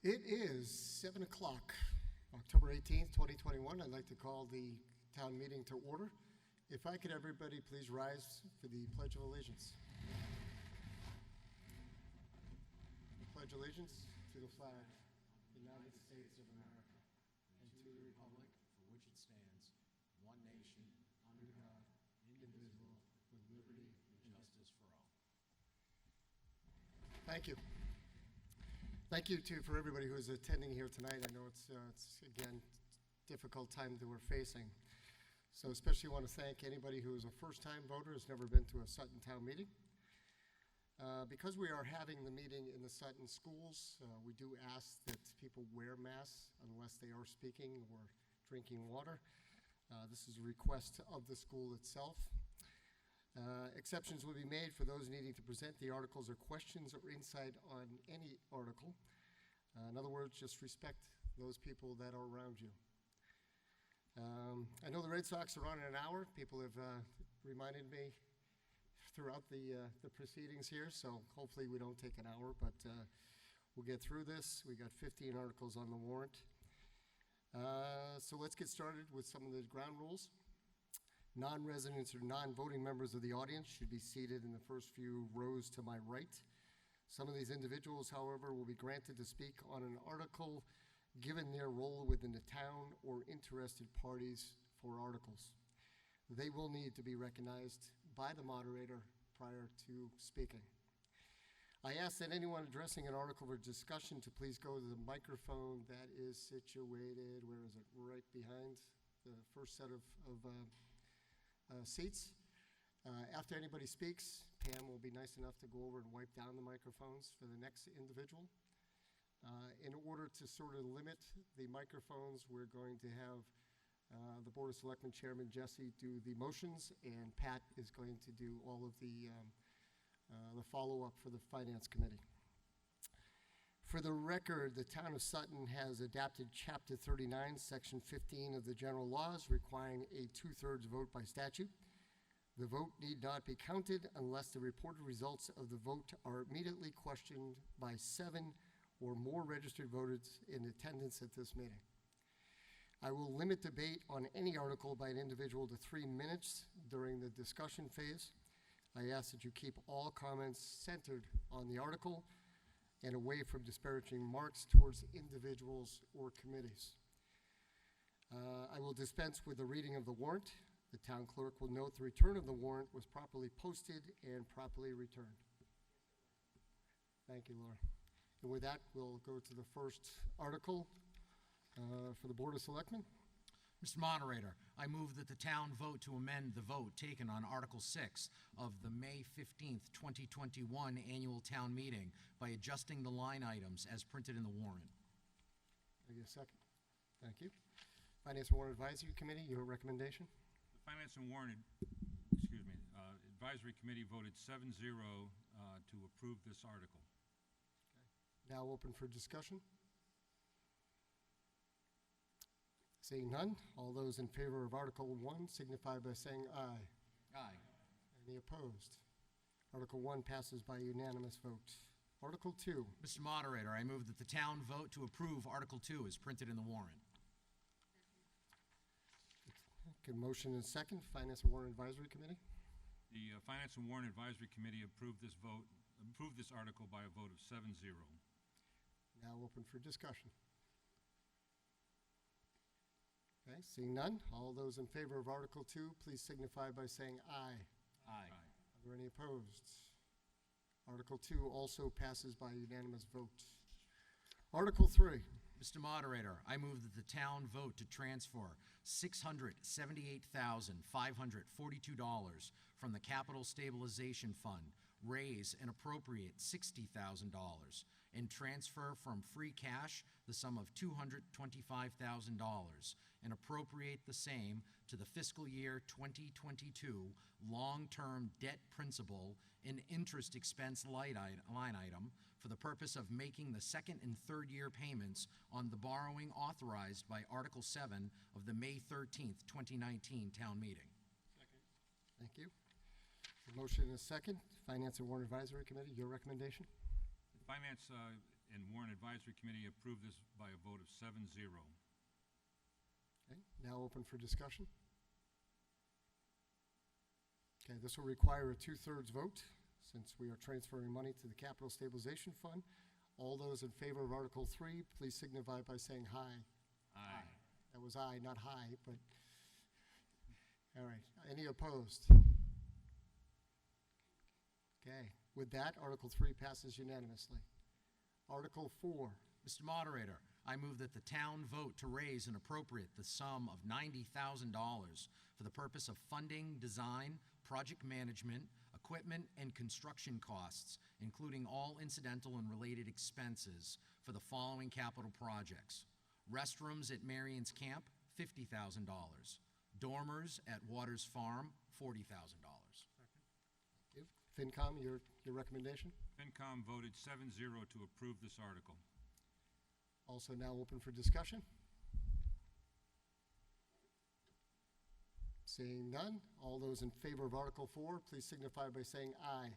It is 7 o'clock, October 18th, 2021. I'd like to call the town meeting to order. If I could, everybody please rise for the Pledge of Allegiance. Pledge allegiance to the flag, United States of America, and to the republic for which it stands, one nation, under God, indivisible, with liberty and justice for all. Thank you. Thank you, too, for everybody who is attending here tonight. I know it's again, difficult time that we're facing. So especially want to thank anybody who is a first-time voter, has never been to a Sutton Town meeting. Because we are having the meeting in the Sutton schools, we do ask that people wear masks unless they are speaking or drinking water. This is a request of the school itself. Exceptions will be made for those needing to present the articles or questions or insight on any article. In other words, just respect those people that are around you. I know the Red Sox are on in an hour. People have reminded me throughout the proceedings here, so hopefully we don't take an hour, but we'll get through this. We got 15 articles on the warrant. So let's get started with some of the ground rules. Non-residents or non-voting members of the audience should be seated in the first few rows to my right. Some of these individuals, however, will be granted to speak on an article given their role within the town or interested parties for articles. They will need to be recognized by the moderator prior to speaking. I ask that anyone addressing an article for discussion to please go to the microphone that is situated, where is it? Right behind the first set of seats. After anybody speaks, Pam will be nice enough to go over and wipe down the microphones for the next individual. In order to sort of limit the microphones, we're going to have the Board of Selectmen Chairman Jesse do the motions, and Pat is going to do all of the follow-up for the Finance Committee. For the record, the Town of Sutton has adopted Chapter 39, Section 15 of the General Laws, requiring a 2/3 vote by statute. The vote need not be counted unless the reported results of the vote are immediately questioned by 7 or more registered voters in attendance at this meeting. I will limit debate on any article by an individual to 3 minutes during the discussion phase. I ask that you keep all comments centered on the article and away from disparaging remarks towards individuals or committees. I will dispense with the reading of the warrant. The town clerk will note the return of the warrant was properly posted and properly returned. Thank you, Laura. And with that, we'll go to the first article for the Board of Selectmen. Mr. Moderator, I move that the town vote to amend the vote taken on Article 6 of the May 15th, 2021 annual town meeting by adjusting the line items as printed in the warrant. Can I get a second? Thank you. Finance and Warrant Advisory Committee, your recommendation? The Finance and Warrant, Advisory Committee voted 7-0 to approve this article. Okay. Now open for discussion. Seeing none, all those in favor of Article 1 signify by saying aye. Aye. Any opposed? Article 1 passes by unanimous vote. Article 2. Mr. Moderator, I move that the town vote to approve Article 2 as printed in the warrant. Okay, motion and second. Finance and Warrant Advisory Committee. The Finance and Warrant Advisory Committee approved this article by a vote of 7-0. Now open for discussion. Okay, seeing none, all those in favor of Article 2, please signify by saying aye. Aye. Are there any opposed? Article 2 also passes by unanimous vote. Article 3. Mr. Moderator, I move that the town vote to transfer $678,542 from the Capital Stabilization Fund, raise and appropriate $60,000, and transfer from free cash the sum of $225,000, and appropriate the same to the fiscal year 2022 long-term debt principal and interest expense line item for the purpose of making the second and third year payments on the borrowing authorized by Article 7 of the May 13th, 2019 town meeting. Second. Thank you. The motion is second. Finance and Warrant Advisory Committee, your recommendation? Finance and Warrant Advisory Committee approved this by a vote of 7-0. Okay, now open for discussion. Okay, this will require a 2/3 vote since we are transferring money to the Capital Stabilization Fund. All those in favor of Article 3, please signify by saying aye. Aye. That was aye, not high, but, all right. Any opposed? Okay, with that, Article 3 passes unanimously. Article 4, Mr. Moderator, I move that the town vote to raise and appropriate the sum of $90,000 for the purpose of funding, design, project management, equipment, and construction costs, including all incidental and related expenses for the following capital projects. Restrooms at Marion's Camp, $50,000. Dormers at Waters Farm, $40,000. you. FinCom, your recommendation? FinCom voted 7-0 to approve this article. Also now open for discussion. Seeing none, all those in favor of Article 4, please signify by saying aye.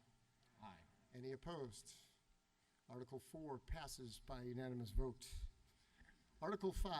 Aye. Any opposed? Article 4 passes by unanimous vote. Article 5.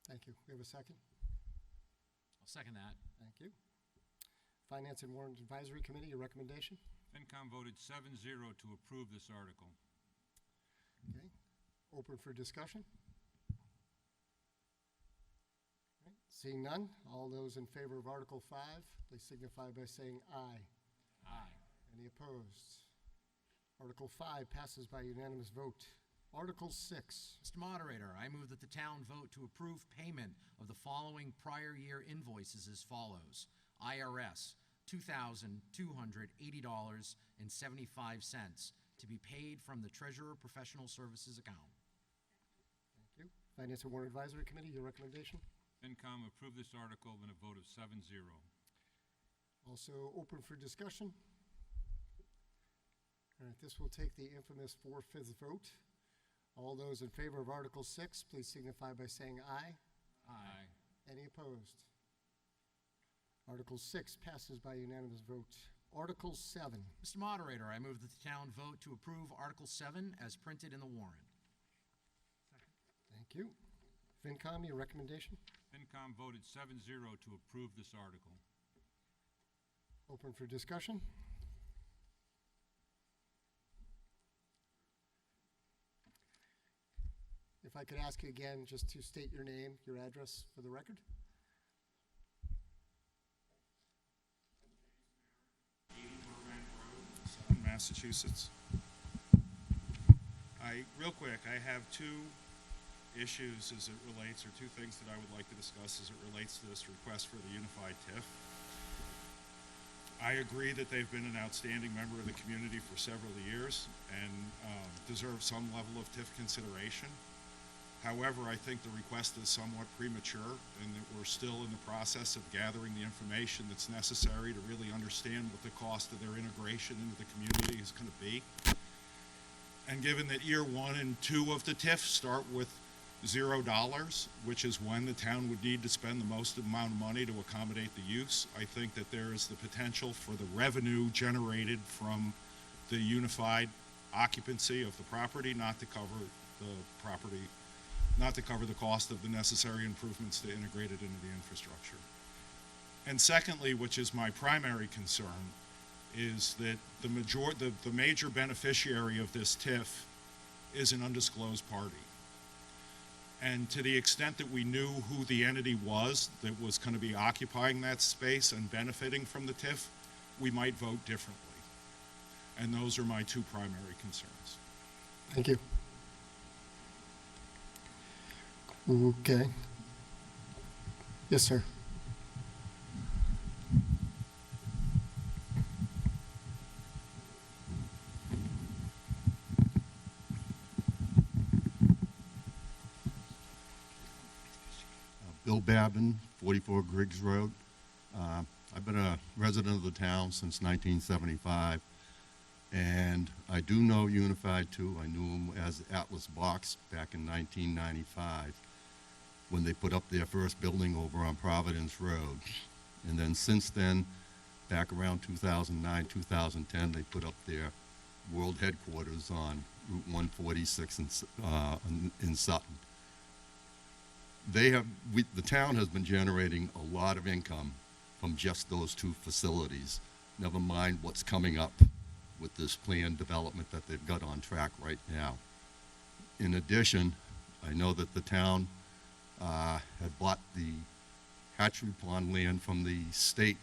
Thank you. We have a second? I'll second that. Thank you. Finance and Warrant Advisory Committee, your recommendation? FinCom voted 7-0 to approve this article. Okay. Open for discussion? All right. Seeing none, all those in favor of Article 5, please signify by saying aye. Aye. Any opposed? Article 5 passes by unanimous vote. Article 6. Mr. Moderator, I move that the town vote to approve payment of the following prior year invoices as follows. IRS, $2,280.75 to be paid from the Treasurer Professional Services account. Thank you. Finance and Warrant Advisory Committee, your recommendation? FinCom approved this article in a vote of 7-0. Also open for discussion. All right, this will take the infamous 4/5 vote. All those in favor of Article 6, please signify by saying aye. Aye. Any opposed? Article 6 passes by unanimous vote. Article 7. Mr. Moderator, I move that the town vote to approve Article 7 as printed in the warrant. Thank you. FinCom, your recommendation? FinCom voted 7-0 to approve this article. Open for discussion. If I could ask you again just to state your name, your address for the record. Sutton, Massachusetts. Real quick, I have two issues as it relates, or two things that I would like to discuss as it relates to this request for the unified TIF. I agree that they've been an outstanding member of the community for several years and deserve some level of TIF consideration. However, I think the request is somewhat premature and that we're still in the process of gathering the information that's necessary to really understand what the cost of their integration into the community is going to be. And given that year 1 and 2 of the TIF start with $0, which is when the town would need to spend the most amount of money to accommodate the use, I think that there is the potential for the revenue generated from the unified occupancy of the property not to cover the cost of the necessary improvements to integrate it into the infrastructure. And secondly, which is my primary concern, is that the major beneficiary of this TIF is an undisclosed party. And to the extent that we knew who the entity was that was going to be occupying that space and benefiting from the TIF, we might vote differently. And those are my two primary concerns. Thank you. Okay. Yes, sir. Bill Babin, 44 Griggs Road. I've been a resident of the town since 1975, and I do know Unified too. I knew them as Atlas Box back in 1995 when they put up their first building over on Providence Road. And then since then, back around 2009, 2010, they put up their world headquarters on Route 146 in Sutton. The town has been generating a lot of income from just those two facilities, never mind what's coming up with this planned development that they've got on track right now. In addition, I know that the town had bought the hatchery pond land from the state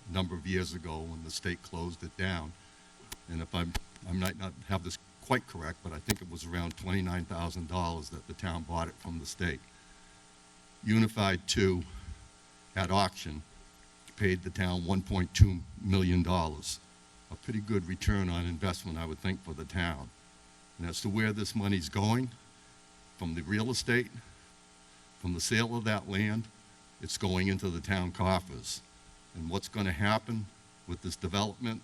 a number of years ago when the state closed it down. And if I might not have this quite correct, but I think it was around $29,000 that the town bought it from the state. Unified 2 at auction paid the town $1.2 million. A pretty good return on investment, I would think, for the town. And as to where this money's going, from the real estate, from the sale of that land, it's going into the town coffers. And what's going to happen with this development,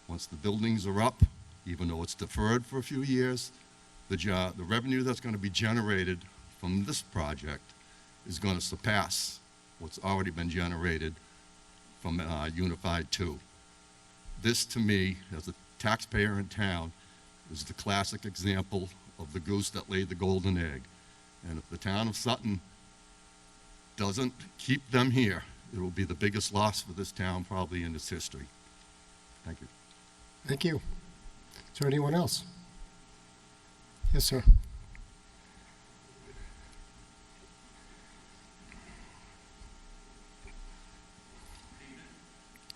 once the buildings are up, even though it's deferred for a few years, the revenue that's going to be generated from this project is going to surpass what's already been generated from Unified 2. This, to me, as a taxpayer in town, is the classic example of the goose that laid the golden egg. And if the town of Sutton doesn't keep them here, it will be the biggest loss for this town probably in its history. Thank you. Thank you. Is there anyone else? Yes, sir.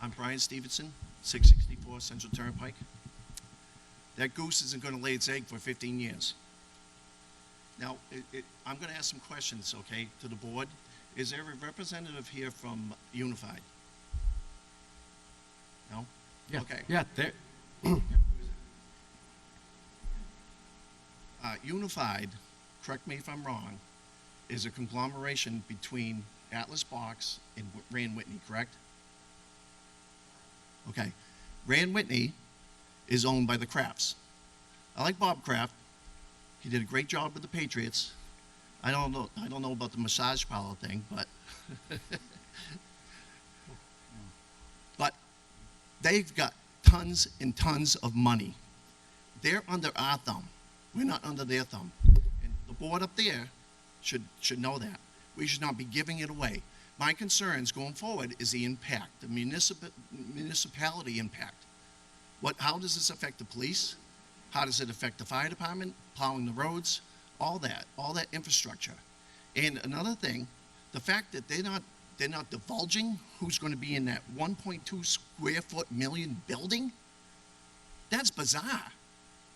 I'm Brian Stevenson, 664 Central Turnpike. That goose isn't going to lay its egg for 15 years. Now, I'm going to ask some questions, okay, to the board. Is there a representative here from Unified? No? Yeah, Okay. yeah, there, Unified, correct me if I'm wrong, is a conglomeration between Atlas Box and Rand Whitney, correct? Okay. Rand Whitney is owned by the Crafts. I like Bob Kraft. He did a great job with the Patriots. I don't know about the massage parlor thing, but but they've got tons and tons of money. They're under our thumb. We're not under their thumb. And the board up there should know that. We should not be giving it away. My concerns going forward is the impact, the municipality impact. How does this affect the police? How does it affect the fire department, plowing the roads, all that infrastructure? And another thing, the fact that they're not divulging who's going to be in that 1.2 square foot million building, that's bizarre.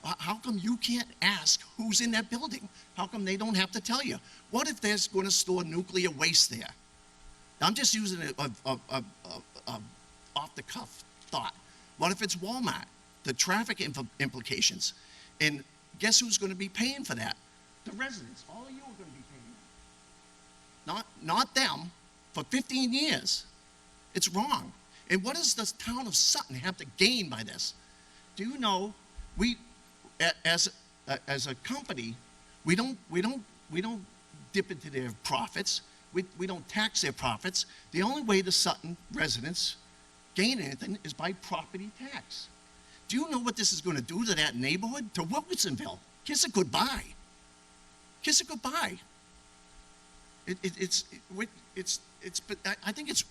How come you can't ask who's in that building? How come they don't have to tell you? What if they're going to store nuclear waste there? I'm just using a off-the-cuff thought. What if it's Walmart? The traffic implications. And guess who's going to be paying for that? The residents. All of you are going to be paying that. Not them. For 15 years. It's wrong. And what does the town of Sutton have to gain by this? Do you know, we, as a company, we don't dip into their profits. We don't tax their profits. The only way the Sutton residents gain anything is by property tax. Do you know what this is going to do to that neighborhood? To Wilkinsonville? Kiss it goodbye. Kiss it goodbye. I think it's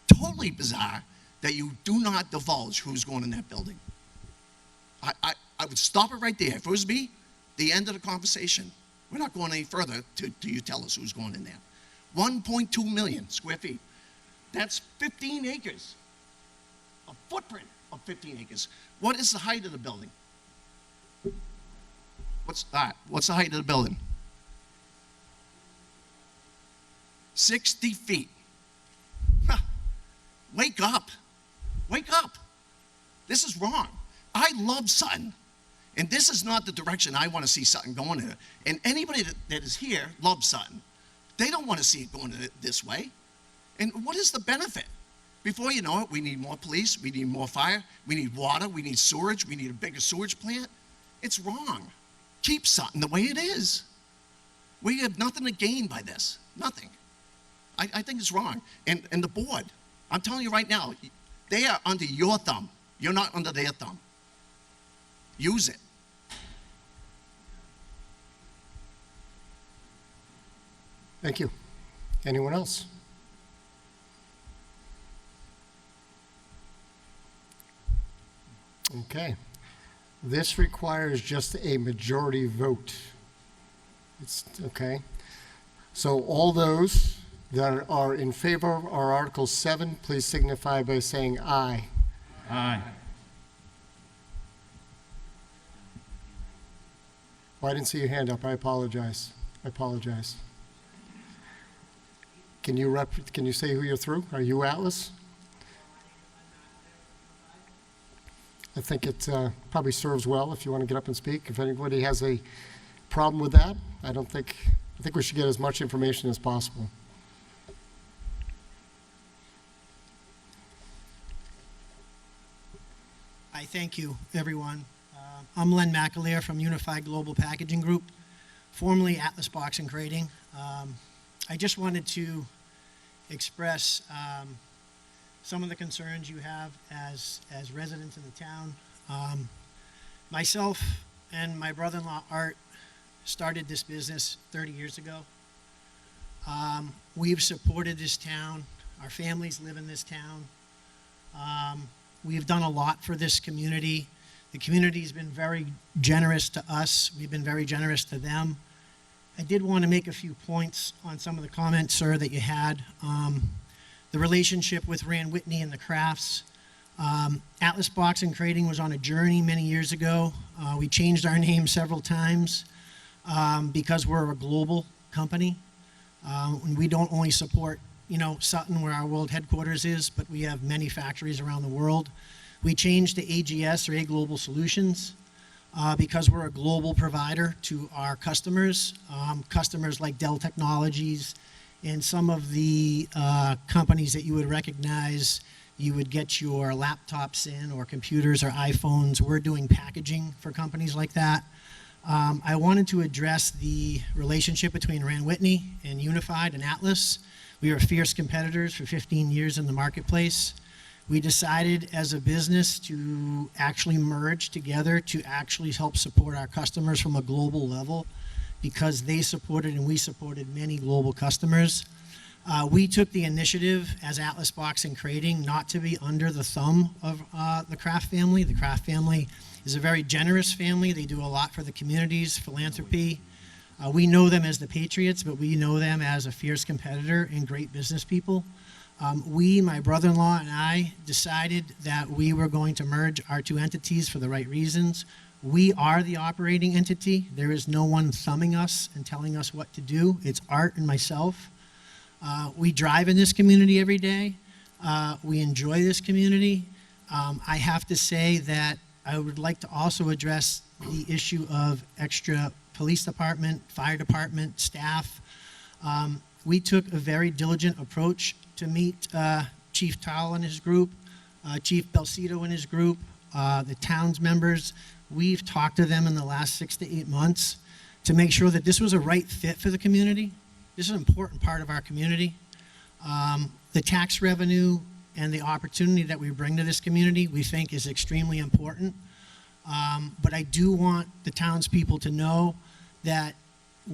totally bizarre that you do not divulge who's going in that building. I would stop it right there. If it was me, the end of the conversation. We're not going any further till you tell us who's going in there. 1.2 million square feet. That's 15 acres. A footprint of 15 acres. What is the height of the building? What's the height of the building? 60 feet. Huh. Wake up. Wake up. This is wrong. I love Sutton. And this is not the direction I want to see Sutton going in. And anybody that is here loves Sutton. They don't want to see it going this way. And what is the benefit? Before you know it, we need more police, we need more fire, we need water, we need sewage, we need a bigger sewage plant. It's wrong. Keep Sutton the way it is. We have nothing to gain by this, nothing. I think it's wrong. And the board, I'm telling you right now, they are under your thumb. You're not under their thumb. Use it. Thank you. Anyone else? Okay. This requires just a majority vote. It's, okay. So all those that are in favor of our Article 7, please signify by saying aye. Aye. Oh, I didn't see your hand up. I apologize. Can you say who you're through? Are you Atlas? I think it probably serves well if you want to get up and speak. If anybody has a problem with that, I think we should get as much information as possible. I thank you, everyone. I'm Len McAleer from Unified Global Packaging Group, formerly Atlas Box and Crating. I just wanted to express some of the concerns you have as residents in the town. Myself and my brother-in-law Art started this business 30 years ago. We've supported this town. Our families live in this town. We've done a lot for this community. The community's been very generous to us. We've been very generous to them. I did want to make a few points on some of the comments, sir, that you had. The relationship with Rand Whitney and the crafts. Atlas Box and Crating was on a journey many years ago. We changed our name several times because we're a global company. And we don't only support, Sutton, where our world headquarters is, but we have many factories around the world. We changed to AGS, or A Global Solutions, because we're a global provider to our customers, customers like Dell Technologies and some of the companies that you would recognize. You would get your laptops in, or computers or iPhones. We're doing packaging for companies like that. I wanted to address the relationship between Rand Whitney and Unified and Atlas. We were fierce competitors for 15 years in the marketplace. We decided as a business to actually merge together to actually help support our customers from a global level, because they supported and we supported many global customers. We took the initiative as Atlas Box and Crating not to be under the thumb of the Kraft family. The Kraft family is a very generous family. They do a lot for the communities, philanthropy. We know them as the Patriots, but we know them as a fierce competitor and great business people. My brother-in-law and I, decided that we were going to merge our two entities for the right reasons. We are the operating entity. There is no one thumbing us and telling us what to do. It's Art and myself. We drive in this community every day. We enjoy this community. I have to say that I would like to also address the issue of extra police department, fire department, staff. We took a very diligent approach to meet Chief Towle and his group, Chief Belcito and his group, the town's members. We've talked to them in the last 6 to 8 months to make sure that this was a right fit for the community. This is an important part of our community. The tax revenue and the opportunity that we bring to this community, we think is extremely important. But I do want the townspeople to know that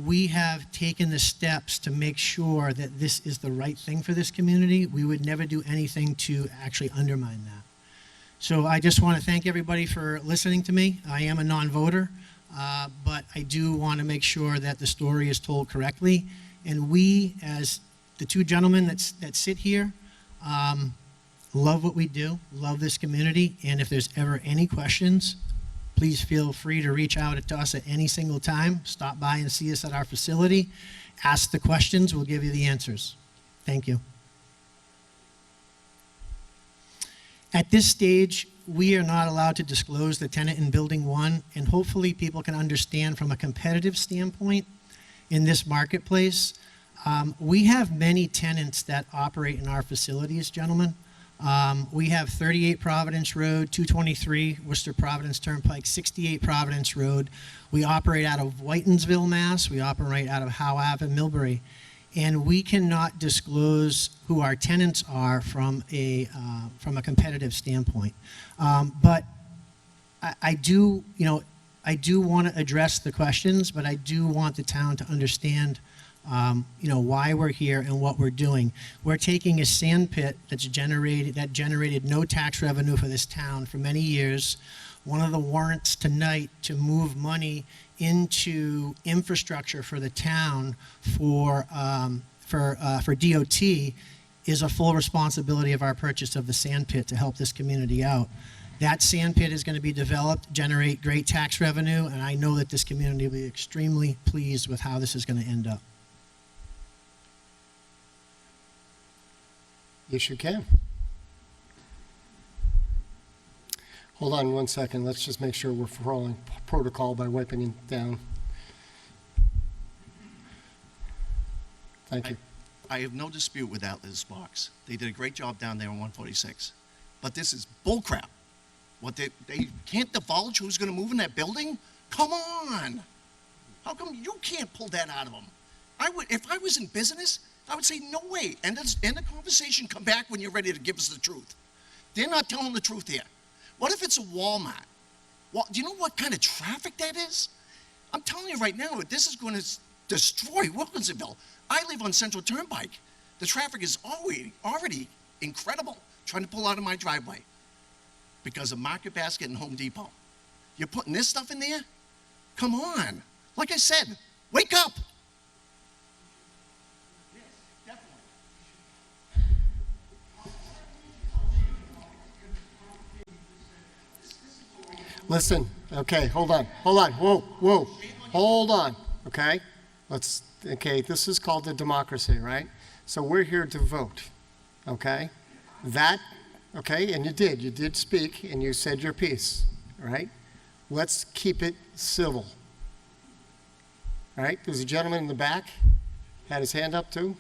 we have taken the steps to make sure that this is the right thing for this community. We would never do anything to actually undermine that. So I just want to thank everybody for listening to me. I am a non-voter, but I do want to make sure that the story is told correctly. And we, as the two gentlemen that sit here, love what we do, love this community. And if there's ever any questions, please feel free to reach out to us at any single time. Stop by and see us at our facility. Ask the questions. We'll give you the answers. Thank you. At this stage, we are not allowed to disclose the tenant in Building 1, and hopefully people can understand from a competitive standpoint in this marketplace, We have many tenants that operate in our facilities, gentlemen. We have 38 Providence Road, 223 Worcester Providence Turnpike, 68 Providence Road. We operate out of Whitensville, Mass. We operate out of Howe Ave and Millbury. And we cannot disclose who our tenants are from a competitive standpoint. But I do want to address the questions, but I do want the town to understand why we're here and what we're doing. We're taking a sand pit that generated no tax revenue for this town for many years. One of the warrants tonight to move money into infrastructure for the town for DOT is a full responsibility of our purchase of the sand pit to help this community out. That sand pit is going to be developed, generate great tax revenue, and I know that this community will be extremely pleased with how this is going to end up. Yes, you can. Hold on one second. Let's just make sure we're following protocol by wiping it down. Thank you. I have no dispute with Atlas Box. They did a great job down there on 146. But this is bullcrap. What they can't divulge who's going to move in that building? Come on! How come you can't pull that out of them? If I was in business, I would say, no way. End the conversation, come back when you're ready to give us the truth. They're not telling the truth here. What if it's a Walmart? Well, do you know what kind of traffic that is? I'm telling you right now, this is going to destroy Wilkinsonville. I live on Central Turnpike. The traffic is already incredible trying to pull out of my driveway because of Market Basket and Home Depot. You're putting this stuff in there? Come on. Like I said, wake up. Listen, okay, hold on, whoa, hold on, okay? This is called a democracy, right? So we're here to vote, okay? And you did speak, and you said your piece, right? Let's keep it civil, right? There's a gentleman in the back, had his hand up too.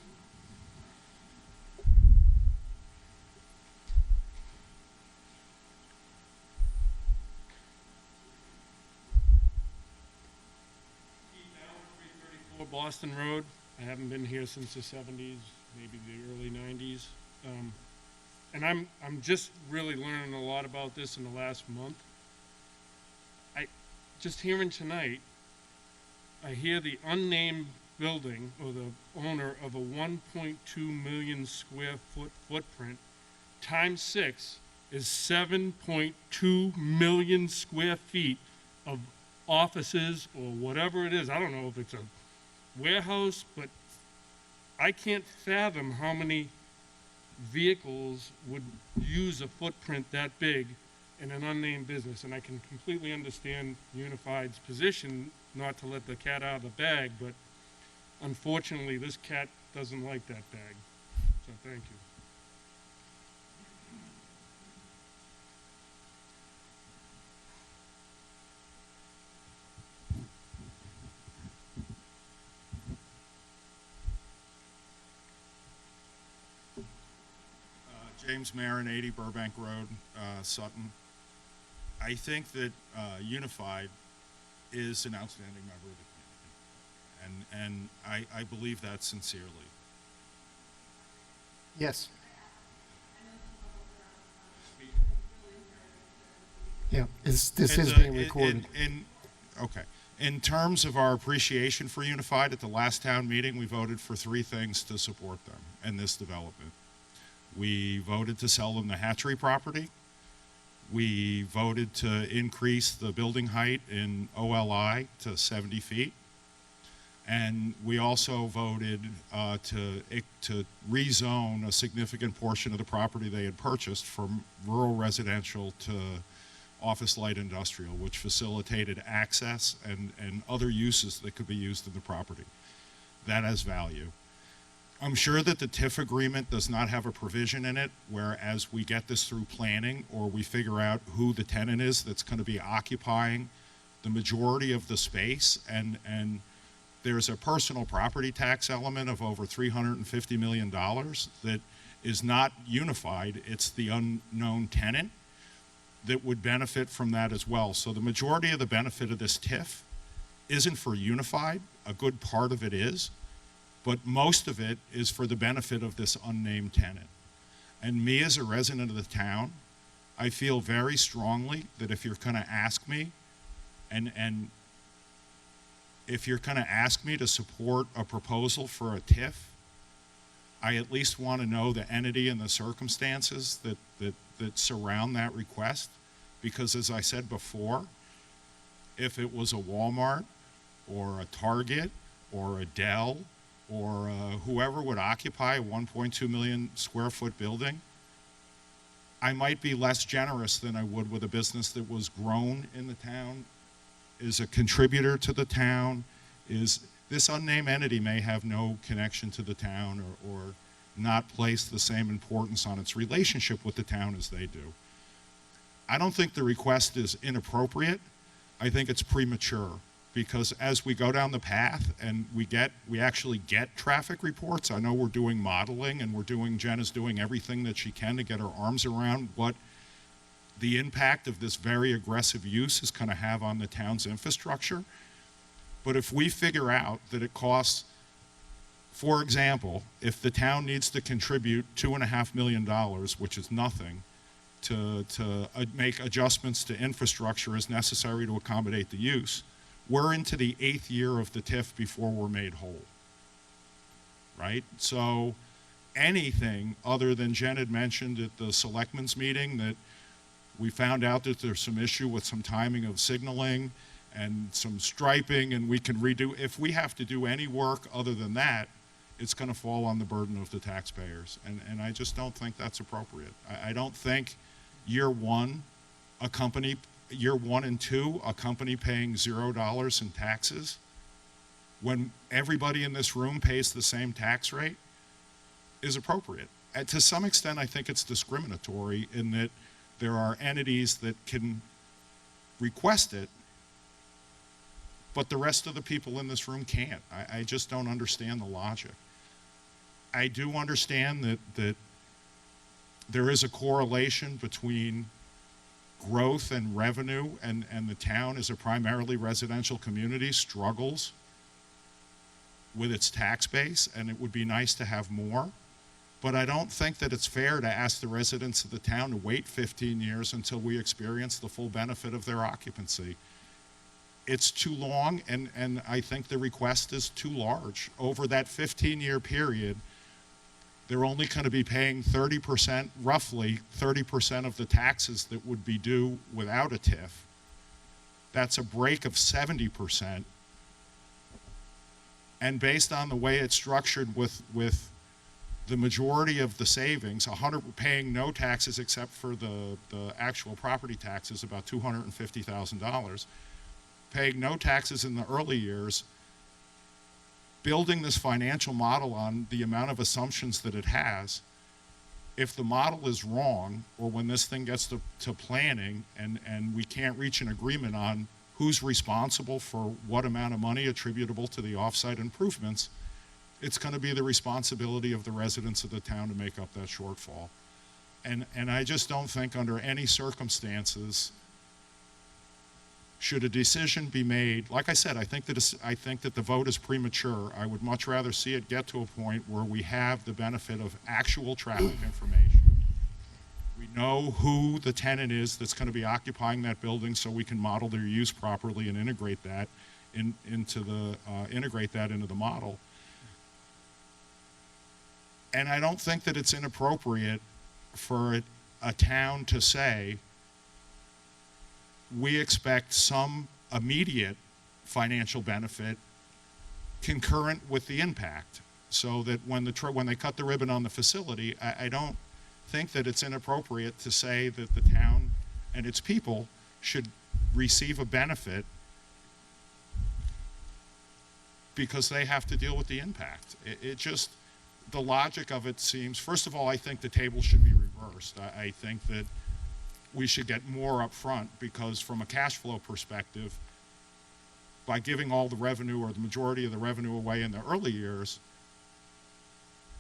Boston Road. I haven't been here since the 70s, maybe the early 90s. And I'm just really learning a lot about this in the last month. Just hearing tonight, I hear the unnamed building or the owner of a 1.2 million square foot footprint times 6 is 7.2 million square feet of offices or whatever it is. I don't know if it's a warehouse, but I can't fathom how many vehicles would use a footprint that big in an unnamed business. And I can completely understand Unified's position not to let the cat out of the bag, but unfortunately this cat doesn't like that bag. So thank you. James Marin, 80 Burbank Road, Sutton. I think that Unified is an outstanding member of the community, and I believe that sincerely. Yes. Yeah, this is being recorded. Okay. In terms of our appreciation for Unified, at the last town meeting, we voted for 3 things to support them and this development. We voted to sell them the hatchery property. We voted to increase the building height in OLI to 70 feet. And we also voted to rezone a significant portion of the property they had purchased from rural residential to office light industrial, which facilitated access and other uses that could be used in the property. That has value. I'm sure that the TIF agreement does not have a provision in it where, as we get this through planning or we figure out who the tenant is that's going to be occupying the majority of the space, and there's a personal property tax element of over $350 million that is not unified. It's the unknown tenant that would benefit from that as well. So the majority of the benefit of this TIF isn't for unified. A good part of it is, but most of it is for the benefit of this unnamed tenant. And me as a resident of the town, I feel very strongly that if you're gonna ask me, and if you're gonna ask me to support a proposal for a TIF, I at least wanna know the entity and the circumstances that surround that request. Because as I said before, if it was a Walmart or a Target or a Dell or whoever would occupy a 1.2 million square foot building, I might be less generous than I would with a business that was grown in the town, is a contributor to the town, is this unnamed entity may have no connection to the town or not place the same importance on its relationship with the town as they do. I don't think the request is inappropriate. I think it's premature, because as we go down the path and we actually get traffic reports, I know we're doing modeling and Jen is doing everything that she can to get her arms around what the impact of this very aggressive use is going to have on the town's infrastructure. But if we figure out that it costs, for example, if the town needs to contribute $2.5 million, which is nothing, to make adjustments to infrastructure as necessary to accommodate the use, we're into the 8th year of the TIF before we're made whole, right? So anything other than Jen had mentioned at the selectmen's meeting that we found out that there's some issue with some timing of signaling and some striping and we can redo, if we have to do any work other than that, it's gonna fall on the burden of the taxpayers. And I just don't think that's appropriate. I don't think year one and two, a company paying $0 in taxes, when everybody in this room pays the same tax rate, is appropriate. And to some extent, I think it's discriminatory in that there are entities that can request it, but the rest of the people in this room can't. I just don't understand the logic. I do understand that there is a correlation between growth and revenue, and the town as a primarily residential community struggles with its tax base, and it would be nice to have more. But I don't think that it's fair to ask the residents of the town to wait 15 years until we experience the full benefit of their occupancy. It's too long, and I think the request is too large. Over that 15-year period, they're only going to be paying 30%, roughly 30% of the taxes that would be due without a TIF. That's a break of 70%. And based on the way it's structured with the majority of the savings, paying no taxes except for the actual property taxes, about $250,000, paying no taxes in the early years, building this financial model on the amount of assumptions that it has, if the model is wrong, or when this thing gets to planning and we can't reach an agreement on who's responsible for what amount of money attributable to the offsite improvements, it's going to be the responsibility of the residents of the town to make up that shortfall. And I just don't think under any circumstances should a decision be made. Like I said, I think that the vote is premature. I would much rather see it get to a point where we have the benefit of actual traffic information. We know who the tenant is that's going to be occupying that building, so we can model their use properly and integrate that into the model. And I don't think that it's inappropriate for a town to say, we expect some immediate financial benefit concurrent with the impact, so that when they cut the ribbon on the facility, I don't think that it's inappropriate to say that the town and its people should receive a benefit because they have to deal with the impact. It just, the logic of it seems, first of all, I think the table should be reversed. I think that we should get more up front, because from a cash flow perspective, by giving all the revenue or the majority of the revenue away in the early years,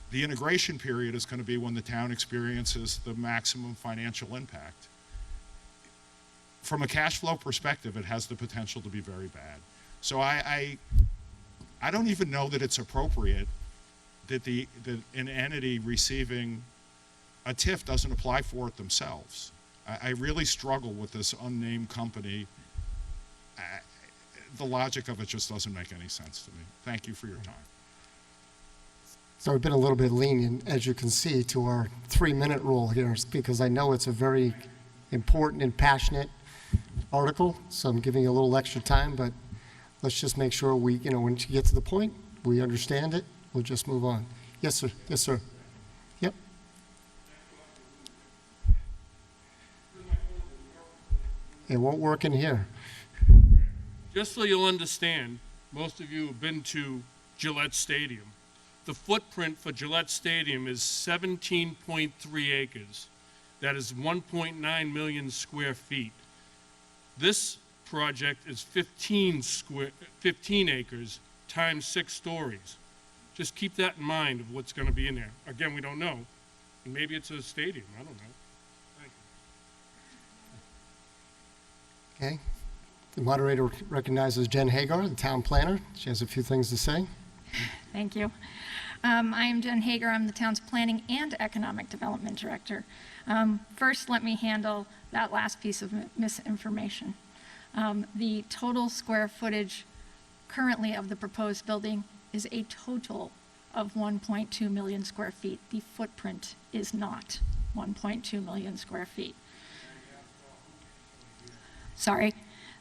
the integration period is going to be when the town experiences the maximum financial impact. From a cash flow perspective, it has the potential to be very bad. So I don't even know that it's appropriate that an entity receiving a TIF doesn't apply for it themselves. I really struggle with this unnamed company. The logic of it just doesn't make any sense to me. Thank you for your time. So we've been a little bit lenient, as you can see, to our 3-minute rule here, because I know it's a very important and passionate article, so I'm giving you a little extra time, but let's just make sure we, when you get to the point, we understand it, we'll just move on. Yes, sir. Yes, sir. Yep. It won't work in here. Just so you'll understand, most of you have been to Gillette Stadium. The footprint for Gillette Stadium is 17.3 acres. That is 1.9 million square feet. This project is 15 acres times 6 stories. Just keep that in mind of what's going to be in there. Again, we don't know. And maybe it's a stadium. I don't know. Thank you. Okay. The moderator recognizes Jen Hagar, the town planner. She has a few things to say. Thank you. I am Jen Hager. I'm the town's Planning and Economic Development Director. First, let me handle that last piece of misinformation. The total square footage currently of the proposed building is a total of 1.2 million square feet. The footprint is not 1.2 million square feet. Sorry.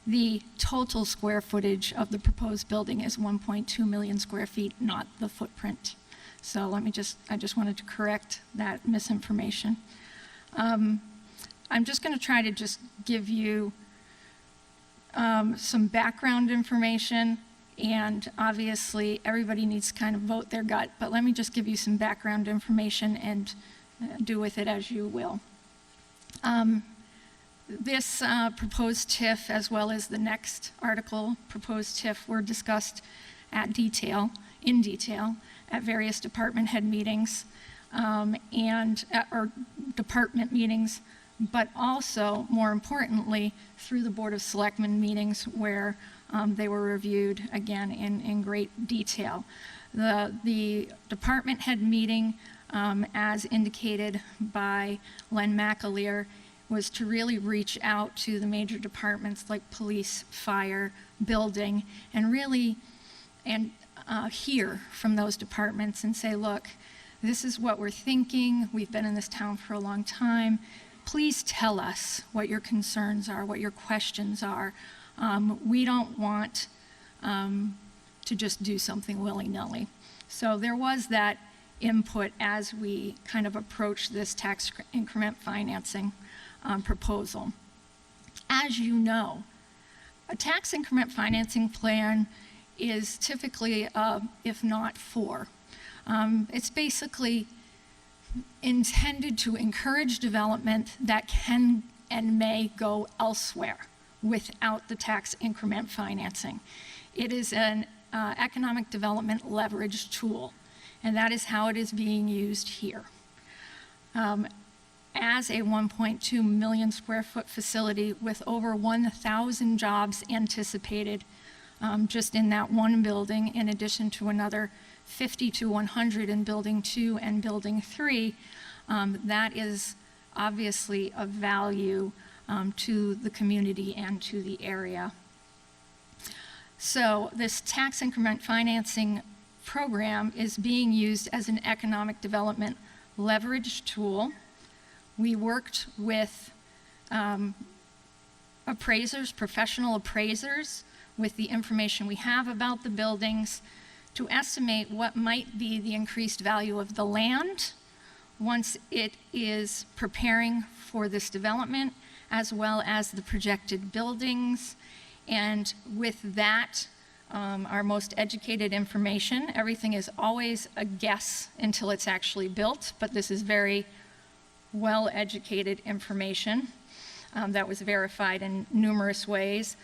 The total square footage of the proposed building is 1.2 million square feet, not the footprint. So I just wanted to correct that misinformation. I'm just going to try to just give you some background information, and obviously everybody needs to kind of vote their gut, but let me just give you some background information and do with it as you will. This proposed TIF, as well as the next article, proposed TIF, were discussed in detail at various department head meetings or department meetings, but also, more importantly, through the Board of Selectmen meetings where they were reviewed, again, in great detail. The department head meeting, as indicated by Len McAleer, was to really reach out to the major departments like police, fire, building, and really hear from those departments and say, look, this is what we're thinking. We've been in this town for a long time. Please tell us what your concerns are, what your questions are. We don't want to just do something willy-nilly. So there was that input as we kind of approached this tax increment financing proposal. As you know, a tax increment financing plan is typically, if not four, it's basically intended to encourage development that can and may go elsewhere without the tax increment financing. It is an economic development leverage tool, and that is how it is being used here. As a 1.2 million square foot facility with over 1,000 jobs anticipated just in that one building, in addition to another 50 to 100 in Building 2 and Building 3, that is obviously of value to the community and to the area. So this tax increment financing program is being used as an economic development leverage tool. We worked with appraisers, professional appraisers, with the information we have about the buildings to estimate what might be the increased value of the land once it is preparing for this development, as well as the projected buildings. And with that, our most educated information, everything is always a guess until it's actually built, but this is very well-educated information that was verified in numerous ways.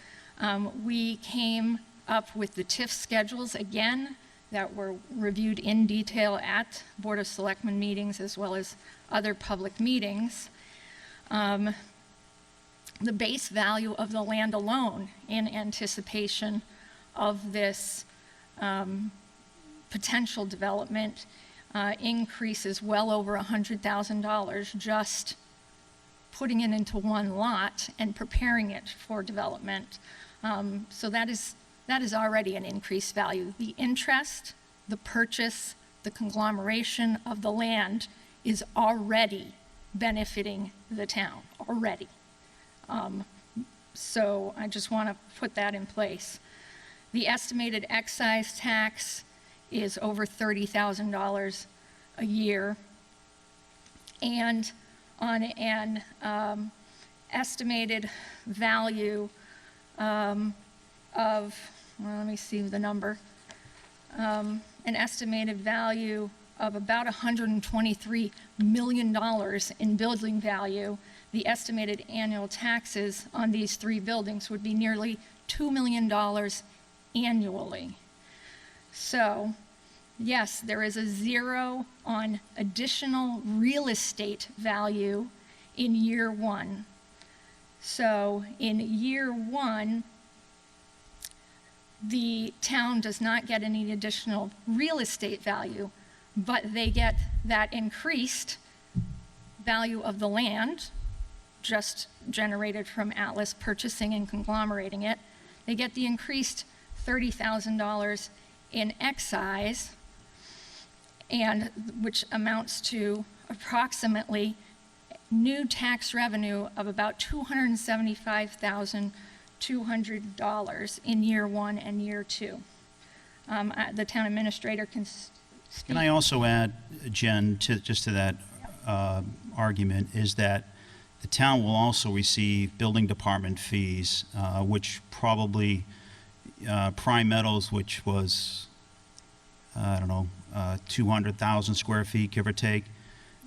We came up with the TIF schedules again that were reviewed in detail at Board of Selectmen meetings as well as other public meetings. The base value of the land alone in anticipation of this potential development increases well over $100,000 just putting it into one lot and preparing it for development. So that is already an increased value. The interest, the purchase, the conglomeration of the land is already benefiting the town, already. So I just want to put that in place. The estimated excise tax is over $30,000 a year. And on an estimated value of, well, let me see the number, an estimated value of about $123 million in building value, the estimated annual taxes on these three buildings would be nearly $2 million annually. So, yes, there is a zero on additional real estate value in year one. So, in year one, the town does not get any additional real estate value, but they get that increased value of the land, just generated from Atlas purchasing and conglomerating it. They get the increased $30,000 in excise, and which amounts to approximately new tax revenue of about $275,200 in year one and year two. The town administrator can speak. Can I also add, Jen, to that argument, is that the town will also receive building department fees, which probably Prime Meadows, which was, 200,000 square feet, give or take,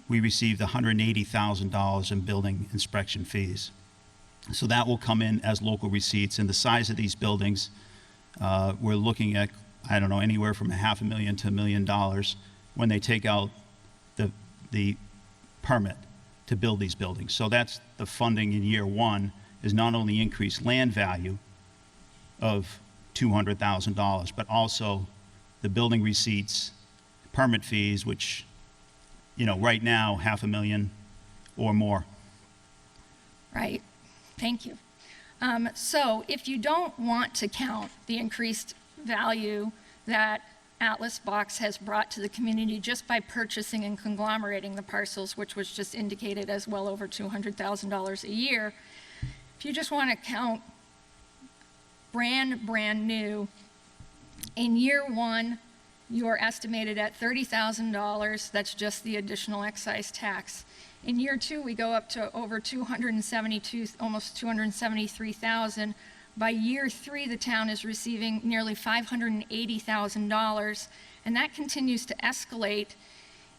we received $180,000 in building inspection fees. So that will come in as local receipts. And the size of these buildings, we're looking at, anywhere from $500,000 to $1 million when they take out the permit to build these buildings. So that's the funding in year one, is not only increased land value of $200,000, but also the building receipts, permit fees, which, right now, $500,000 or more. Right, thank you. So if you don't want to count the increased value that Atlas Box has brought to the community just by purchasing and conglomerating the parcels, which was just indicated as well over $200,000 a year, if you just want to count brand new, in year one, you're estimated at $30,000. That's just the additional excise tax. In year two, we go up to over almost $273,000. By year three, the town is receiving nearly $580,000, and that continues to escalate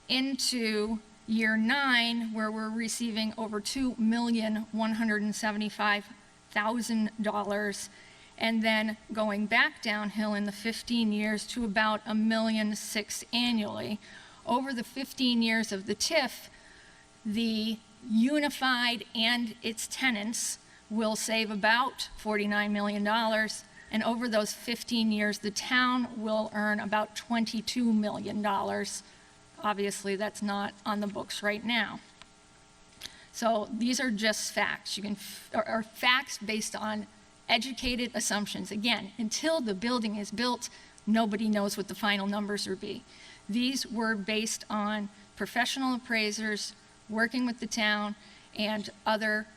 into year nine, where we're receiving over $2,175,000, and then going back downhill in the 15 years to about $1.6 million annually. Over the 15 years of the TIF, the Unified and its tenants will save about $49 million, and over those 15 years, the town will earn about $22 million. Obviously, that's not on the books right now. So these are just facts. Are facts based on educated assumptions. Again, until the building is built, nobody knows what the final numbers will be. These were based on professional appraisers working with the town and other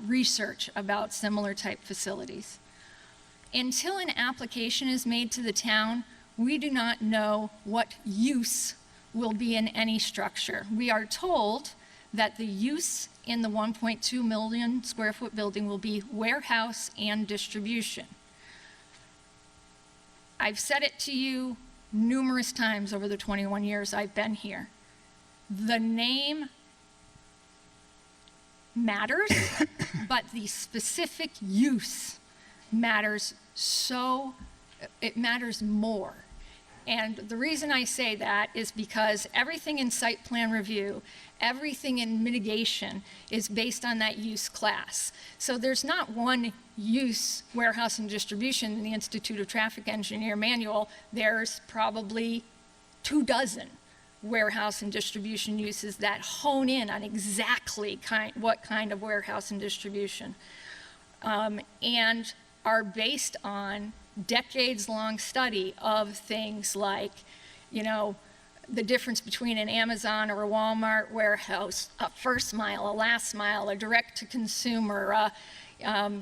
research about similar type facilities. Until an application is made to the town, we do not know what use will be in any structure. We are told that the use in the 1.2 million square foot building will be warehouse and distribution. I've said it to you numerous times over the 21 years I've been here. The name matters, but the specific use matters so It matters more. And the reason I say that is because everything in site plan review, everything in mitigation is based on that use class. So there's not one use, warehouse and distribution, in the Institute of Traffic Engineer manual. There's probably 24 warehouse and distribution uses that hone in on exactly what kind of warehouse and distribution, and are based on decades-long study of things like, the difference between an Amazon or a Walmart warehouse, a first mile, a last mile, a direct-to-consumer, a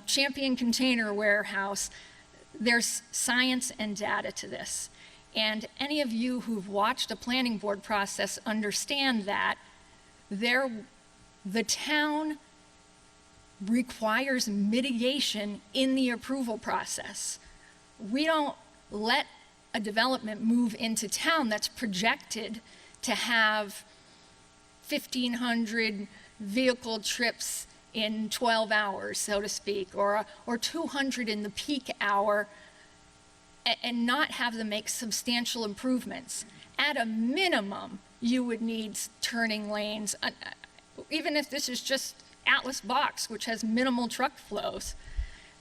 Champion Container Warehouse. There's science and data to this. And any of you who've watched a planning board process understand that the town requires mitigation in the approval process. We don't let a development move into town that's projected to have 1,500 vehicle trips in 12 hours, so to speak, or 200 in the peak hour, and not have them make substantial improvements. At a minimum, you would need turning lanes, even if this is just Atlas Box, which has minimal truck flows.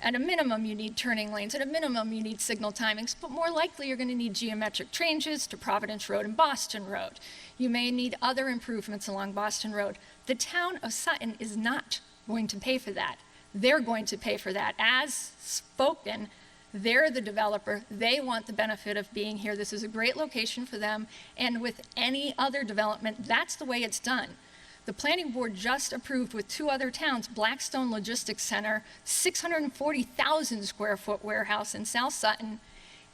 At a minimum, you need turning lanes. At a minimum, you need signal timings, but more likely you're going to need geometric changes to Providence Road and Boston Road. You may need other improvements along Boston Road. The town of Sutton is not going to pay for that. They're going to pay for that. As spoken, they're the developer. They want the benefit of being here. This is a great location for them. And with any other development, that's the way it's done. The planning board just approved with 2 other towns, Blackstone Logistics Center, 640,000 square foot warehouse in South Sutton.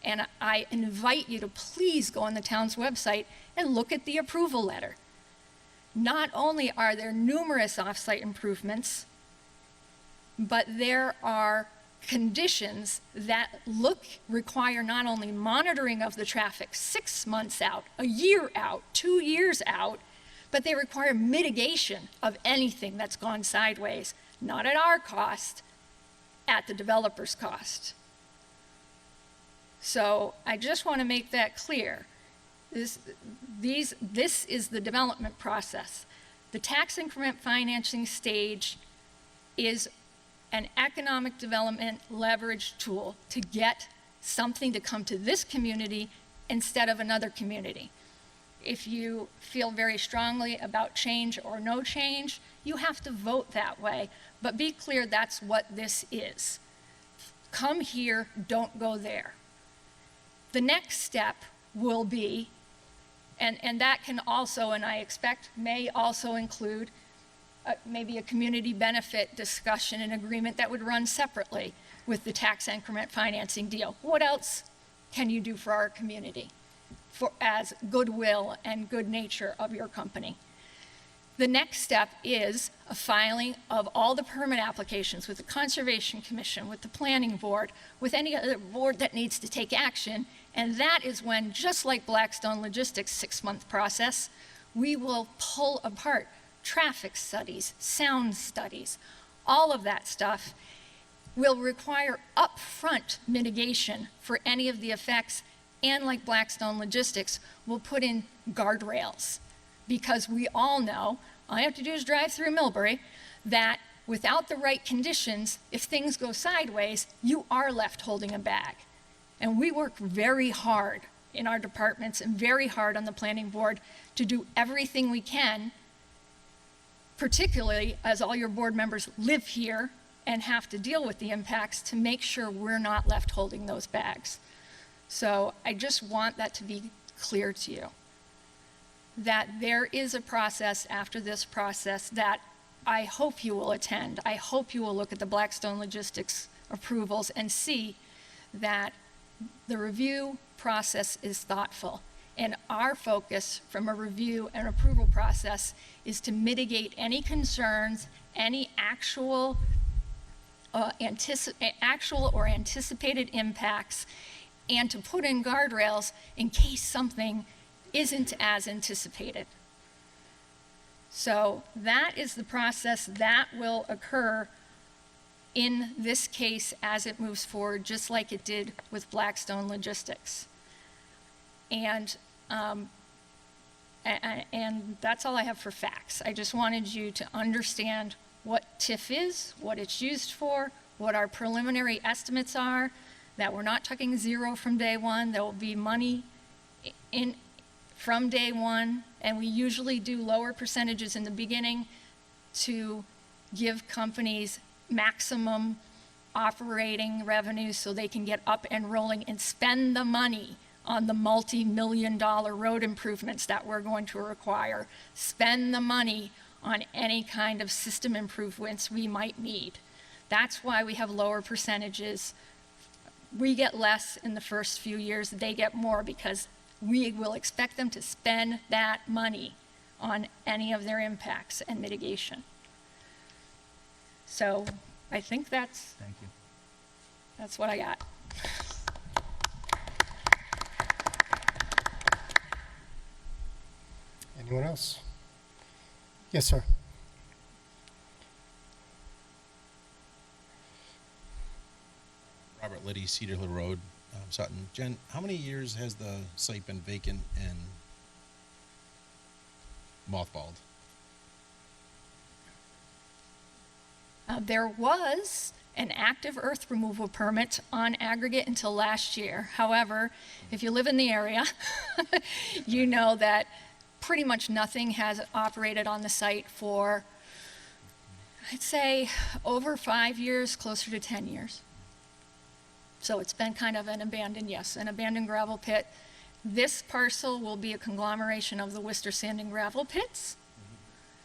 And I invite you to please go on the town's website and look at the approval letter. Not only are there numerous off-site improvements, but there are conditions that require not only monitoring of the traffic 6 months out, a year out, 2 years out, but they require mitigation of anything that's gone sideways, not at our cost, at the developer's cost. So I just want to make that clear. This is the development process. The tax increment financing stage is an economic development leverage tool to get something to come to this community instead of another community. If you feel very strongly about change or no change, you have to vote that way. But be clear, that's what this is. Come here, don't go there. The next step will be, and that can also, and I expect may also include maybe a community benefit discussion and agreement that would run separately with the tax increment financing deal. What else can you do for our community as goodwill and good nature of your company? The next step is a filing of all the permit applications with the Conservation Commission, with the Planning Board, with any other board that needs to take action. And that is when, just like Blackstone Logistics' 6-month process, we will pull apart traffic studies, sound studies. All of that stuff will require upfront mitigation for any of the effects, and like Blackstone Logistics, we'll put in guardrails. Because we all know, all you have to do is drive through Millbury, that without the right conditions, if things go sideways, you are left holding a bag. And we work very hard in our departments and very hard on the planning board to do everything we can, particularly as all your board members live here and have to deal with the impacts, to make sure we're not left holding those bags. So I just want that to be clear to you, that there is a process after this process that I hope you will attend. I hope you will look at the Blackstone Logistics approvals and see that the review process is thoughtful. And our focus from a review and approval process is to mitigate any concerns, any actual or anticipated impacts, and to put in guardrails in case something isn't as anticipated. So that is the process that will occur in this case as it moves forward, just like it did with Blackstone Logistics. And that's all I have for facts. I just wanted you to understand what TIF is, what it's used for, what our preliminary estimates are, that we're not talking zero from day one. There will be money in from day one, and we usually do lower percentages in the beginning to give companies maximum operating revenue so they can get up and rolling and spend the money on the multi-million-dollar road improvements that we're going to require. Spend the money on any kind of system improvements we might need. That's why we have lower percentages. We get less in the first few years, they get more, because we will expect them to spend that money on any of their impacts and mitigation. So I think that's what I got. Anyone else? Yes, sir. Robert Liddy, Cedar Hill Road, Sutton. Jen, how many years has the site been vacant and mothballed? There was an active earth removal permit on aggregate until last year. However, if you live in the area, you know that pretty much nothing has operated on the site for, I'd say, over 5 years, closer to 10 years. So it's been kind of an abandoned gravel pit. This parcel will be a conglomeration of the Worcester sand and gravel pits,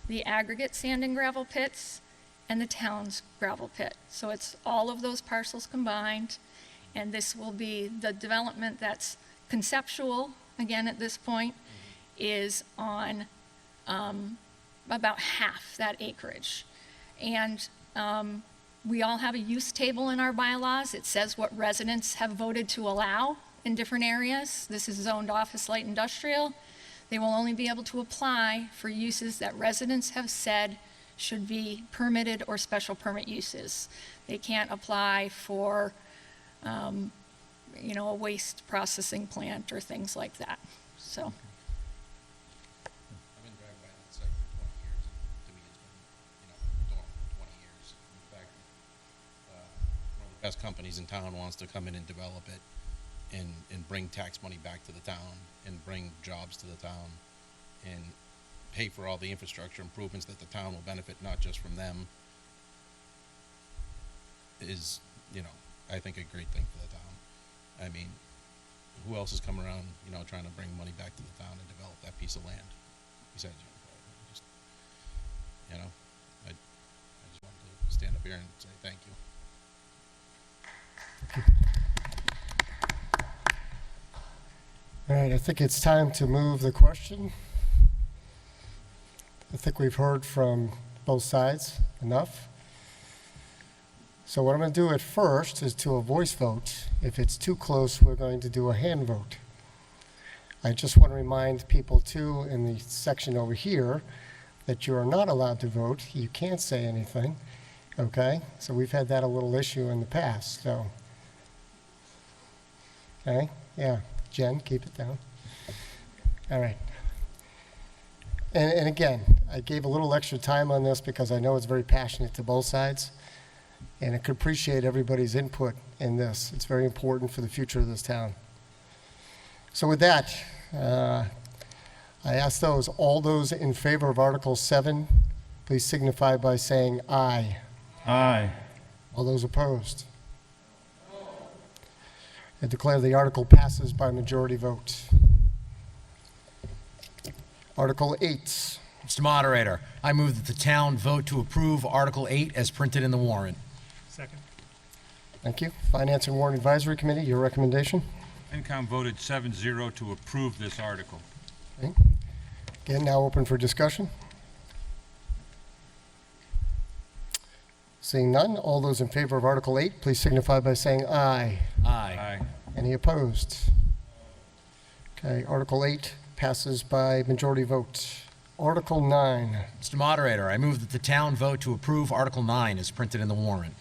the aggregate sand and gravel pits, and the town's gravel pit. So it's all of those parcels combined, and this will be the development that's conceptual, again, at this point, is on about half that acreage. And we all have a use table in our bylaws. It says what residents have voted to allow in different areas. This is zoned office light industrial. They will only be able to apply for uses that residents have said should be permitted or special permit uses. They can't apply for, a waste processing plant or things like that. So. I've been driving by that site for 20 years. To me, it's been, dormant for 20 years. In fact, one of the best companies in town wants to come in and develop it and bring tax money back to the town and bring jobs to the town and pay for all the infrastructure improvements that the town will benefit, not just from them, is, I think a great thing for the town. I mean, who else has come around, trying to bring money back to the town and develop that piece of land besides you? I just wanted to stand up here and say thank you. All right, I think it's time to move the question. I think we've heard from both sides enough. So what I'm going to do at first is to a voice vote. If it's too close, we're going to do a hand vote. I just want to remind people too in the section over here that you are not allowed to vote. You can't say anything, okay? So we've had that a little issue in the past, so. Okay, yeah, Jen, keep it down. All right. And again, I gave a little extra time on this because I know it's very passionate to both sides, and I could appreciate everybody's input in this. It's very important for the future of this town. So with that, I ask all those in favor of Article 7, please signify by saying aye. Aye. All those opposed? I declare the article passes by majority vote. Article 8. Mr. Moderator, I move that the town vote to approve Article 8 as printed in the warrant. Second. Thank you. Finance and Warrant Advisory Committee, your recommendation? FinCom voted 7-0 to approve this article. Okay. Again, now open for discussion. Seeing none, all those in favor of Article 8, please signify by saying aye. Aye. Any opposed? Okay, Article 8 passes by majority vote. Article 9. Mr. Moderator, I move that the town vote to approve Article 9 as printed in the warrant.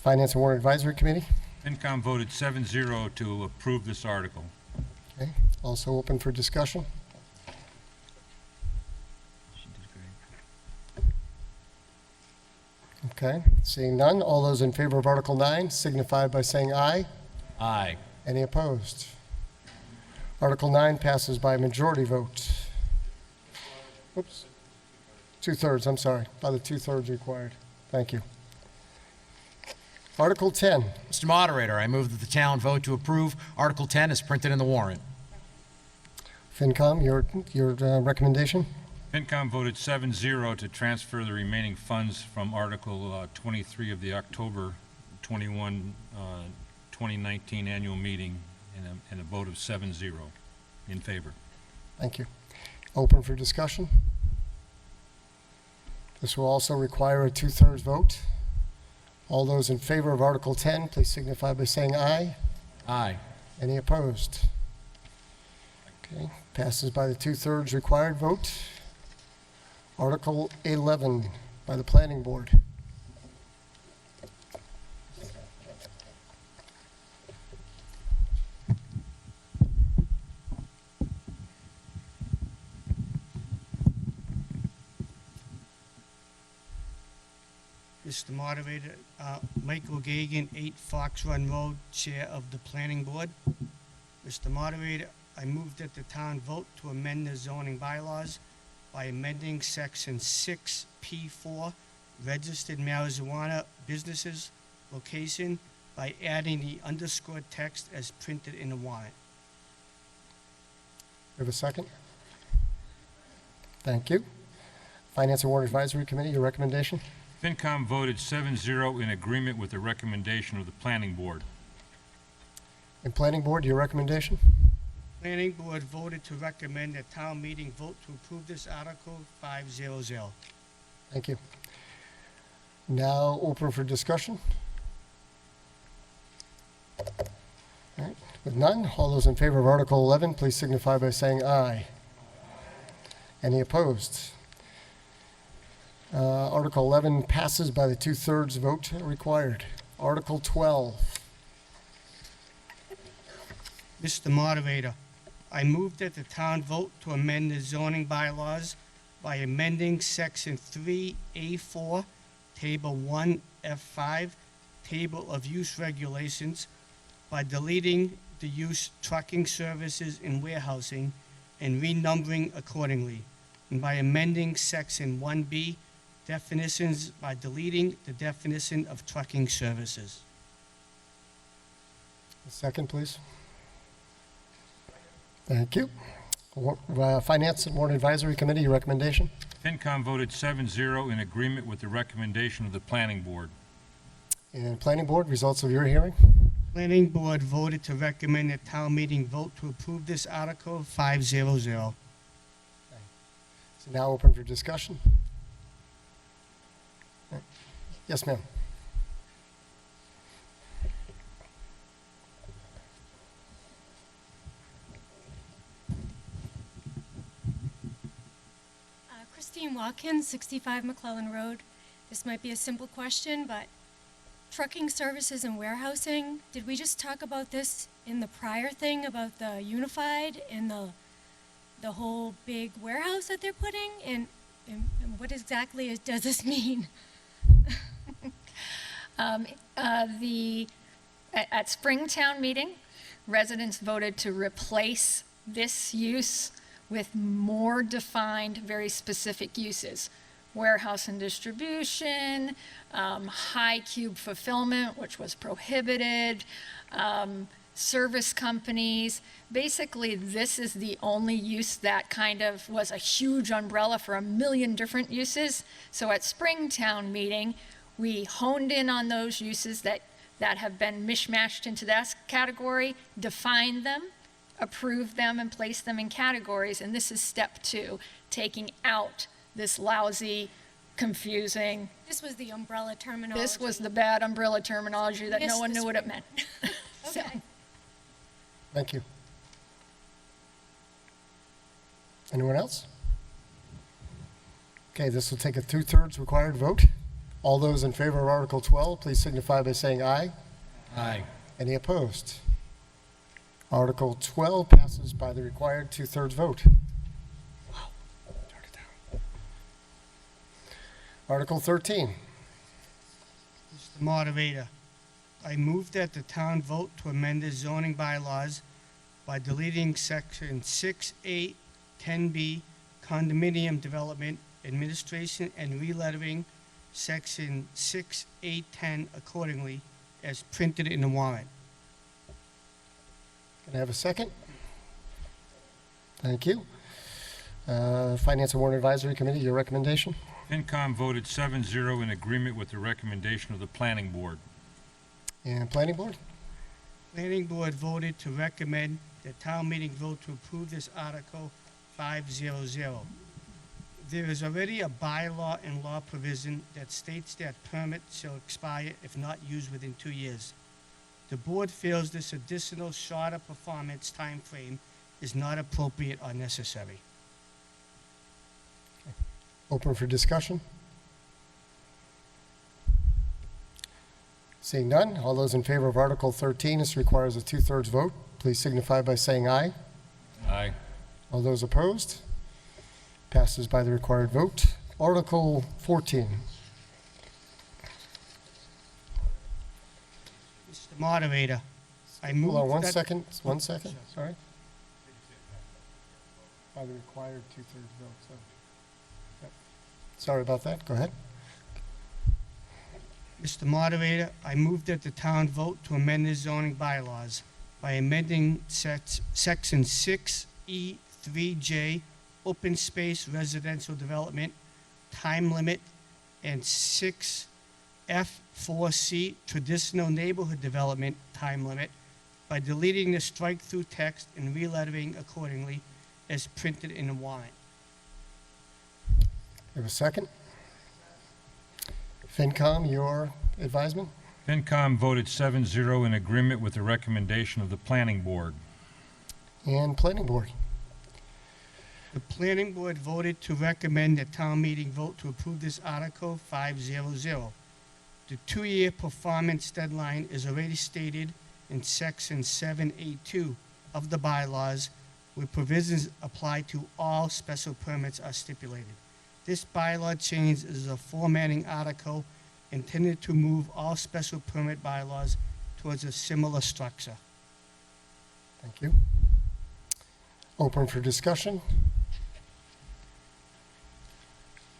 Finance and Warrant Advisory Committee. FinCom voted 7-0 to approve this article. Okay, also open for discussion. Okay, seeing none, all those in favor of Article 9 signify by saying aye. Aye. Any opposed? Article 9 passes by a majority vote. Oops. 2/3, I'm sorry, by the 2/3 required. Thank you. Article 10, Mr. Moderator, I move that the town vote to approve Article 10 as printed in the warrant. FinCom, your recommendation? FinCom voted 7-0 to transfer the remaining funds from Article 23 of the October 2019 annual meeting in a vote of 7-0 in favor. Thank you. Open for discussion. This will also require a 2/3 vote. All those in favor of Article 10, please signify by saying aye. Aye. Any opposed? Okay, passes by the 2/3 required vote. Article 11 by the Planning Board. Mr. Moderator, Michael Gagan, 8 Fox Run Road, Chair of the Planning Board. Mr. Moderator, I move that the town vote to amend the zoning bylaws by amending Section 6P4, registered marijuana businesses location, by adding the underscored text as printed in the warrant. We have a second? Thank you. Finance and Warrant Advisory Committee, your recommendation? FinCom voted 7-0 in agreement with the recommendation of the Planning Board. And Planning Board, your recommendation? Planning Board voted to recommend that town meeting vote to approve this article 5-0. Thank you. Now open for discussion. All right, with none, all those in favor of Article 11, please signify by saying aye. Any opposed? Article 11 passes by the 2/3 vote required. Article 12. Mr. Moderator, I move that the town vote to amend the zoning bylaws by amending Section 3A4, Table 1F5, Table of Use Regulations, by deleting the use trucking services and warehousing and renumbering accordingly, and by amending Section 1B, definitions, by deleting the definition of trucking services. A second, please. Thank you. Finance and Warrant Advisory Committee, your recommendation? FinCom voted 7-0 in agreement with the recommendation of the Planning Board. And Planning Board, results of your hearing? Planning Board voted to recommend that town meeting vote to approve this article 5-0. So now open for discussion. Yes, ma'am. Christine Watkins, 65 McClellan Road. This might be a simple question, but trucking services and warehousing, did we just talk about this in the prior thing about the unified and the whole big warehouse that they're putting? And what exactly does this mean? At Springtown meeting, residents voted to replace this use with more defined, very specific uses. Warehouse and distribution, high cube fulfillment, which was prohibited, service companies. Basically, this is the only use that kind of was a huge umbrella for a million different uses. So at Springtown meeting, we honed in on those uses that have been mishmashed into that category, defined them, approved them, and placed them in categories. And this is step 2, taking out this lousy, confusing. This was the umbrella terminology. This was the bad umbrella terminology that no Missed one this knew what it one. meant. So, Okay. Thank you. Anyone else? Okay, this will take a 2/3 required vote. All those in favor of Article 12, please signify by saying aye. Aye. Any opposed? Article 12 passes by the required two-thirds vote. Article 13. Mr. Moderator, I move that the town vote to amend the zoning bylaws by deleting section 6A 10B condominium development administration and relettering section 6A 10 accordingly as printed in the warrant. Can I have a second? Thank you. Finance and Warrant Advisory Committee, your recommendation? FinCom voted 7-0 in agreement with the recommendation of the Planning Board. And Planning Board? Planning Board voted to recommend that town meeting vote to approve this Article 500. There is already a bylaw and law provision that states that permits shall expire if not used within 2 years. The board feels this additional shorter performance time frame is not appropriate or necessary. Open for discussion? Seeing none, all those in favor of Article 13, this requires a two-thirds vote. Please signify by saying aye. Aye. All those opposed? Passes by the required vote. Article 14. Mr. Moderator, I move Hold on one that- second, sorry. By the required two-thirds vote, so. Yep. Sorry about that, go ahead. Mr. Moderator, I move that the town vote to amend the zoning bylaws by amending section 6E3J, open space residential development, time limit, and 6F4C, traditional neighborhood development, time limit, by deleting the strike-through text and relettering accordingly as printed in the warrant. Have a second? FinCom, your advisement? FinCom voted 7-0 in agreement with the recommendation of the Planning Board. And Planning Board? The planning board voted to recommend that town meeting vote to approve this Article 500. The 2-year performance deadline is already stated in Section 7A2 of the bylaws, where provisions apply to all special permits are stipulated. This bylaw change is a formatting article intended to move all special permit bylaws towards a similar structure. Thank you. Open for discussion?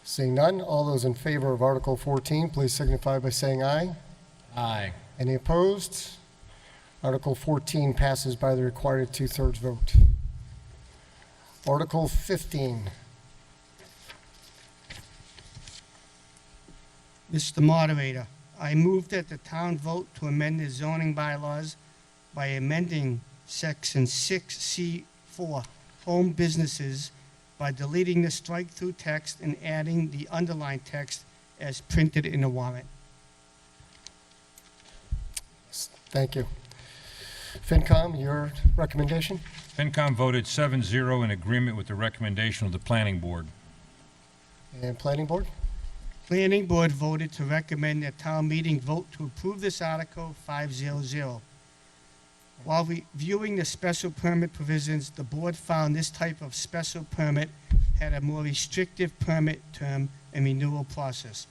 Seeing none, all those in favor of Article 14, please signify by saying aye. Aye. Any opposed? Article 14 passes by the required two-thirds vote. Article 15. Mr. Moderator, I move that the town vote to amend the zoning bylaws by amending Section 6C4, home businesses, by deleting the strike-through text and adding the underlined text as printed in the warrant. Thank you. FinCom, your recommendation? FinCom voted 7-0 in agreement with the recommendation of the Planning Board. And Planning Board? Planning Board voted to recommend that town meeting vote to approve this Article 500. While reviewing the special permit provisions, the board found this type of special permit had a more restrictive permit term and renewal process.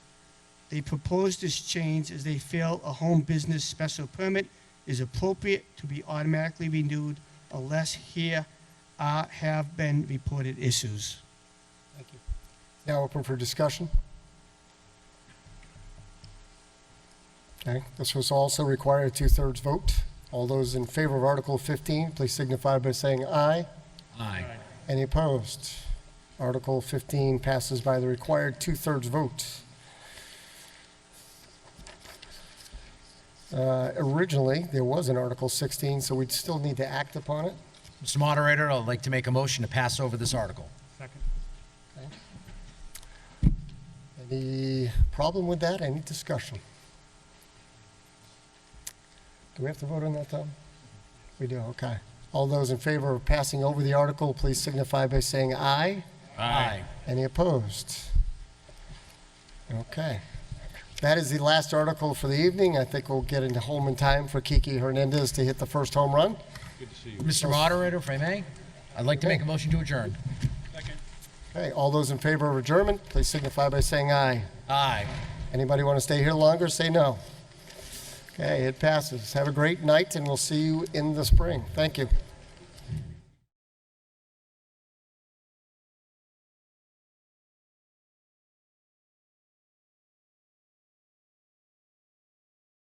They proposed this change as they feel a home business special permit is appropriate to be automatically renewed unless have been reported issues. Thank you. Now open for discussion. Okay, this was also require a two-thirds vote. All those in favor of Article 15, please signify by saying aye. Aye. Any opposed? Article 15 passes by the required two-thirds vote. Originally, there was an Article 16, so we'd still need to act upon it. Mr. Moderator, I'd like to make a motion to pass over this article. Any problem with that? Any discussion? Do we have to vote on that, Tom? We do, okay. All those in favor of passing over the article, please signify by saying aye. Aye. Any opposed? Okay. That is the last article for the evening. I think we'll get into home in time for Kiki Hernandez to hit the first home run. Good to see you. Mr. Moderator, if I may, I'd like to make a motion to adjourn. Okay, all those in favor of adjournment, please signify by saying aye. Aye. Anybody want to stay here longer, say no. Okay, it passes. Have a great night, and we'll see you in the spring. Thank you.